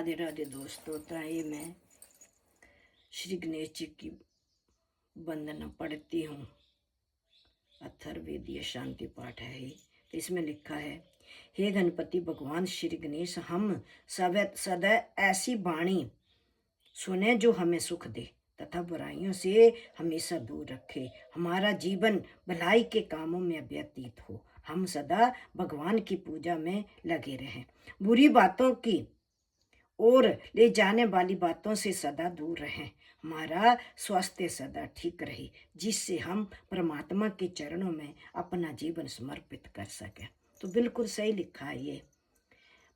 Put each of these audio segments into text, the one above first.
राधे राधे दोस्तों। ये मैं श्री गणेश जी की वंदना पढ़ती हूँ। अथर्ववेदीय शांति पाठ है ये। तो इसमें लिखा है, हे गणपति भगवान श्री गणेश, हम सदा ऐसी वाणी सुने जो हमें सुख दे तथा बुराइयों से हमेशा दूर रखे। हमारा जीवन भलाई के कामों में व्यतीत हो। हम सदा भगवान की पूजा में लगे रहें। बुरी बातों की और ले जाने वाली बातों से सदा दूर रहें। हमारा स्वास्थ्य सदा ठीक रहे, जिससे हम परमात्मा के चरणों में अपना जीवन समर्पित कर सकें। तो बिल्कुल सही लिखा है ये।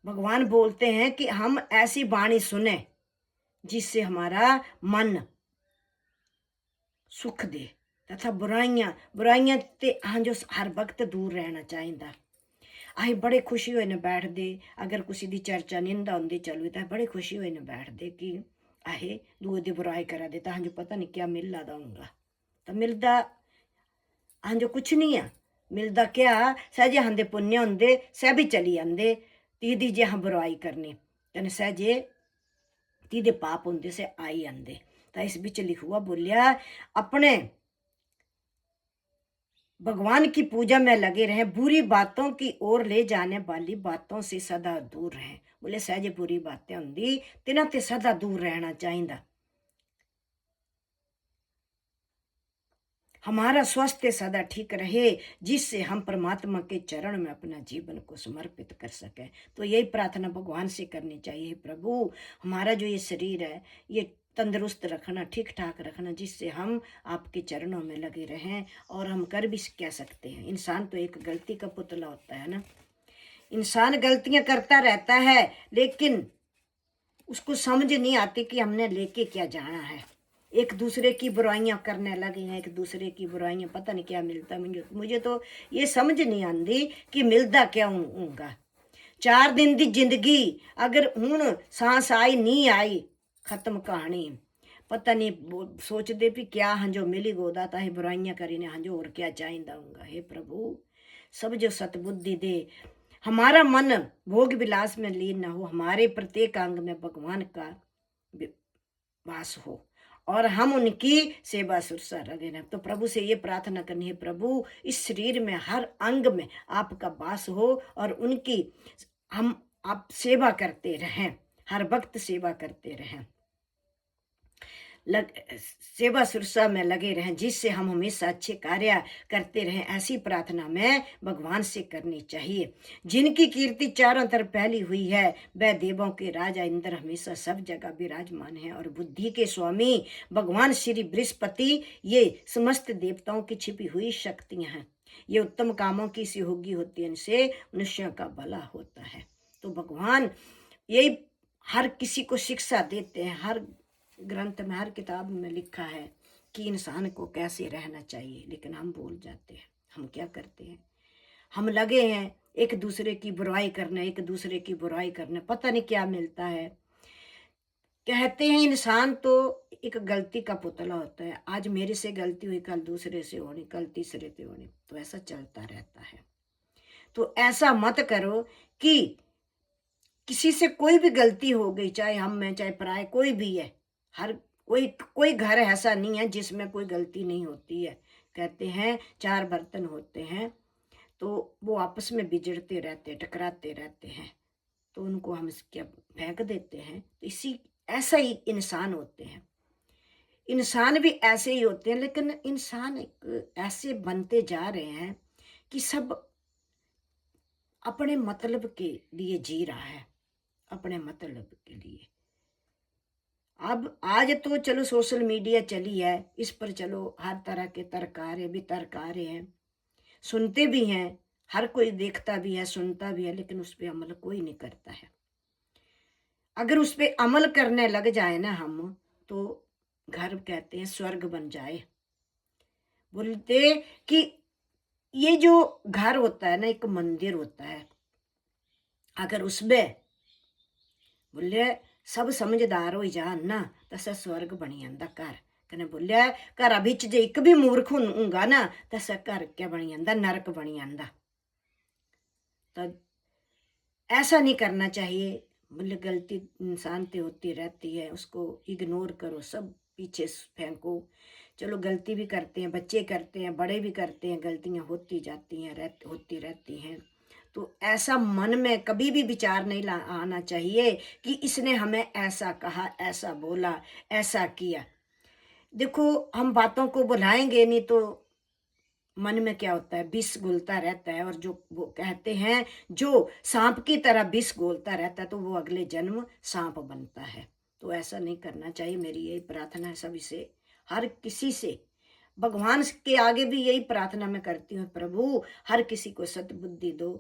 भगवान बोलते हैं कि हम ऐसी वाणी सुने जिससे हमारा मन सुख दे तथा बुराइयां ते हाँ जो हर वक्त दूर रहना चाहिए। अं बड़े खुशी होए ने बैठते, अगर किसी की चर्चा निंदा होंगी चलू तो बड़े खुशी होए ने बैठते कि अहे दूए की बुराई करा दे, हाँ जो पता नहीं क्या मिल रहा होगा। तो मिलता हाँ जो कुछ नहीं है, मिलता क्या सहजे हाँ पुण्य होंगे सह भी चली आते, तीदी जे हाँ बुराई करनी कने सहजे तीदे पाप होंगे से आई आते। तो इस बिच लिखुआ बोलिया, अपने भगवान की पूजा में लगे रहें, बुरी बातों की ओर ले जाने वाली बातों से सदा दूर रहें। बोले सहजे बुरी बातें होंगी तिन्हां ते सदा दूर रहना चाहिए। हमारा स्वास्थ्य सदा ठीक रहे, जिससे हम परमात्मा के चरण में अपना जीवन को समर्पित कर सकें। तो यही प्रार्थना भगवान से करनी चाहिए, प्रभु हमारा जो ये शरीर है ये तंदुरुस्त रखना, ठीक ठाक रखना, जिससे हम आपके चरणों में लगे रहें। और हम कर भी क्या सकते हैं, इंसान तो एक गलती का पुतला होता है ना। इंसान गलतियां करता रहता है, लेकिन उसको समझ नहीं आती कि हमने लेके क्या जाना है। एक दूसरे की बुराइयां करने लगे हैं, एक दूसरे की बुराइयां, पता नहीं क्या मिलता। मुझे तो ये समझ नहीं आती कि मिलता क्या होगा। 4 दिन की जिंदगी अगर हूं सांस आई नहीं आई, खत्म कहानी। पता नहीं सोचते भी क्या हंजो मिली गोदा ताही बुराइयां करी ने हंजो और क्या चाहिए होगा। हे प्रभु सब जो सतबुद्धि दे, हमारा मन भोग विलास में लीन न हो, हमारे प्रत्येक अंग में भगवान का वास हो और हम उनकी सेवा सुरसा लगे रहें। तो प्रभु से ये प्रार्थना करनी है, प्रभु इस शरीर में हर अंग में आपका वास हो और उनकी हम आप सेवा करते रहें, हर वक्त सेवा करते रहें, सेवा सुरसा में लगे रहें, जिससे हम हमेशा अच्छे कार्य करते रहें। ऐसी प्रार्थना में भगवान से करनी चाहिए। जिनकी कीर्ति चारों तरफ फैली हुई है, वह देवों के राजा इंद्र हमेशा सब जगह विराजमान है। और बुद्धि के स्वामी भगवान श्री बृहस्पति ये समस्त देवताओं की छिपी हुई शक्तियां हैं। ये उत्तम कामों की सहयोगी होती है, इनसे मनुष्यों का भला होता है। तो भगवान यही हर किसी को शिक्षा देते हैं। हर ग्रंथ में, हर किताब में लिखा है कि इंसान को कैसे रहना चाहिए, लेकिन हम भूल जाते हैं। हम क्या करते हैं, हम लगे हैं एक दूसरे की बुराई करने, एक दूसरे की बुराई करने, पता नहीं क्या मिलता है। कहते हैं इंसान तो एक गलती का पुतला होता है, आज मेरे से गलती हुई कल दूसरे से होनी, कल तीसरे से होनी, तो ऐसा चलता रहता है। तो ऐसा मत करो कि किसी से कोई भी गलती हो गई, चाहे हम में चाहे पराए कोई भी है, हर कोई घर ऐसा नहीं है जिसमें कोई गलती नहीं होती है। कहते हैं 4 बर्तन होते हैं तो वो आपस में बिगड़ते रहते, टकराते रहते हैं, तो उनको हम क्या फेंक देते हैं। तो इसी ऐसा ही इंसान होते हैं, इंसान भी ऐसे ही होते हैं। लेकिन इंसान ऐसे बनते जा रहे हैं कि सब अपने मतलब के लिए जी रहा है, अपने मतलब के लिए। अब आज तो चलो सोशल मीडिया चली है, इस पर चलो हर तरह के तर्क आ रहे, वितर्क आ रहे हैं, सुनते भी हैं, हर कोई देखता भी है, सुनता भी है, लेकिन उस पर अमल कोई नहीं करता है। अगर उस पर अमल करने लग जाए ना हम, तो घर कहते हैं स्वर्ग बन जाए। बोलते कि ये जो घर होता है ना, एक मंदिर होता है, अगर उसमें बोले सब समझदार हो जान ना, तो स्वर्ग बनी जाता घर। कने बोलिया घर बिच जे एक भी मूर्ख होगा ना, तो घर क्या बनी जाता, नरक बनी जाता। तो ऐसा नहीं करना चाहिए। मतलब गलती इंसान से होती रहती है, उसको इग्नोर करो, सब पीछे फेंको। चलो गलती भी करते हैं, बच्चे करते हैं, बड़े भी करते हैं, गलतियां होती जाती हैं, होती रहती हैं। तो ऐसा मन में कभी भी विचार नहीं आना चाहिए कि इसने हमें ऐसा कहा, ऐसा बोला, ऐसा किया। देखो हम बातों को बुलाएंगे नहीं तो मन में क्या होता है, विष घुलता रहता है। और जो वो कहते हैं, जो सांप की तरह विष घोलता रहता है तो वो अगले जन्म सांप बनता है। तो ऐसा नहीं करना चाहिए। मेरी यही प्रार्थना है सभी से, हर किसी से। भगवान के आगे भी यही प्रार्थना मैं करती हूँ, प्रभु हर किसी को सद्बुद्धि दो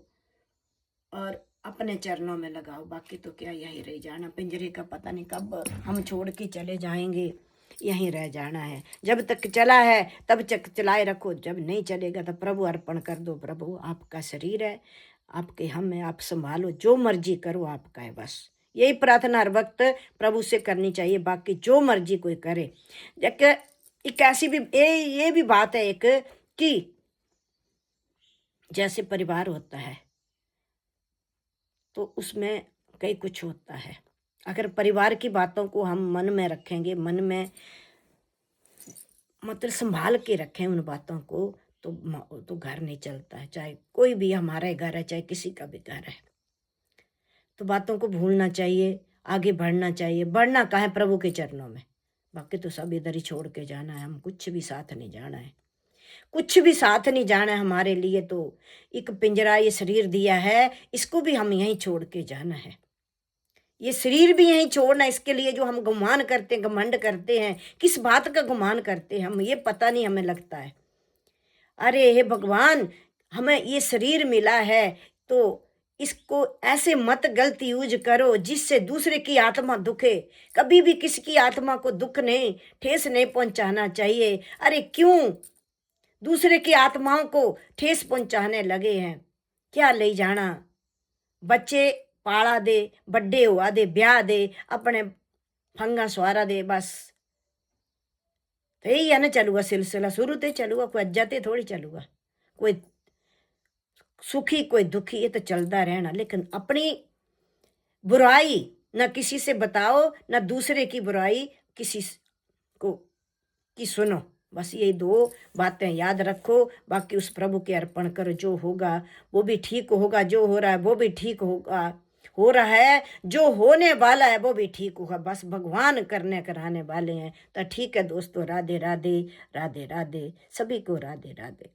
और अपने चरणों में लगाओ। बाकी तो क्या, यही रह जाना। पिंजरे का पता नहीं कब हम छोड़ के चले जाएंगे, यहीं रह जाना है। जब तक चला है तब तक चलाए रखो, जब नहीं चलेगा तो प्रभु अर्पण कर दो। प्रभु आपका शरीर है, आपके हम है, आप संभालो, जो मर्जी करो आपका है। बस यही प्रार्थना हर वक्त प्रभु से करनी चाहिए। बाकी जो मर्जी कोई करे। एक ऐसी भी ये भी बात है एक, कि जैसे परिवार होता है तो उसमें कई कुछ होता है। अगर परिवार की बातों को हम मन में रखेंगे, मन में मतलब संभाल के रखें उन बातों को, तो घर नहीं चलता है। चाहे कोई भी हमारा घर है, चाहे किसी का भी घर है। तो बातों को भूलना चाहिए, आगे बढ़ना चाहिए। बढ़ना कहाँ है, प्रभु के चरणों में। बाकी तो सब इधर ही छोड़ के जाना है, हम कुछ भी साथ नहीं जाना है, कुछ भी साथ नहीं जाना है हमारे लिए। तो एक पिंजरा ये शरीर दिया है, इसको भी हम यहीं छोड़ के जाना है। ये शरीर भी यहीं छोड़ना, इसके लिए जो हम गुमान करते हैं, घमंड करते हैं, किस बात का गुमान करते हैं हम, ये पता नहीं हमें लगता है। अरे हे भगवान, हमें ये शरीर मिला है तो इसको ऐसे मत गलत यूज करो जिससे दूसरे की आत्मा दुखे। कभी भी किसी की आत्मा को दुख नहीं, ठेस नहीं पहुंचाना चाहिए। अरे क्यों दूसरे की आत्माओं को ठेस पहुंचाने लगे हैं? क्या ले जाना, बच्चे पाला दे, बड्डे हुआ दे, ब्याह दे, अपने फंगा सवारा दे, बस तो यही है ना। चलूगा सिलसिला शुरू ते चलूगा, कोई अज्जाते थोड़ी चलूगा, कोई सुखी कोई दुखी, ये तो चलता रहना। लेकिन अपनी बुराई न किसी से बताओ, न दूसरे की बुराई किसी को की सुनो। बस ये दो बातें याद रखो। बाकी उस प्रभु के अर्पण करो, जो होगा वो भी ठीक होगा, जो हो रहा है वो भी ठीक होगा, हो रहा है, जो होने वाला है वो भी ठीक होगा। बस भगवान करने कराने वाले हैं। तो ठीक है दोस्तों, राधे राधे, राधे राधे, सभी को राधे राधे।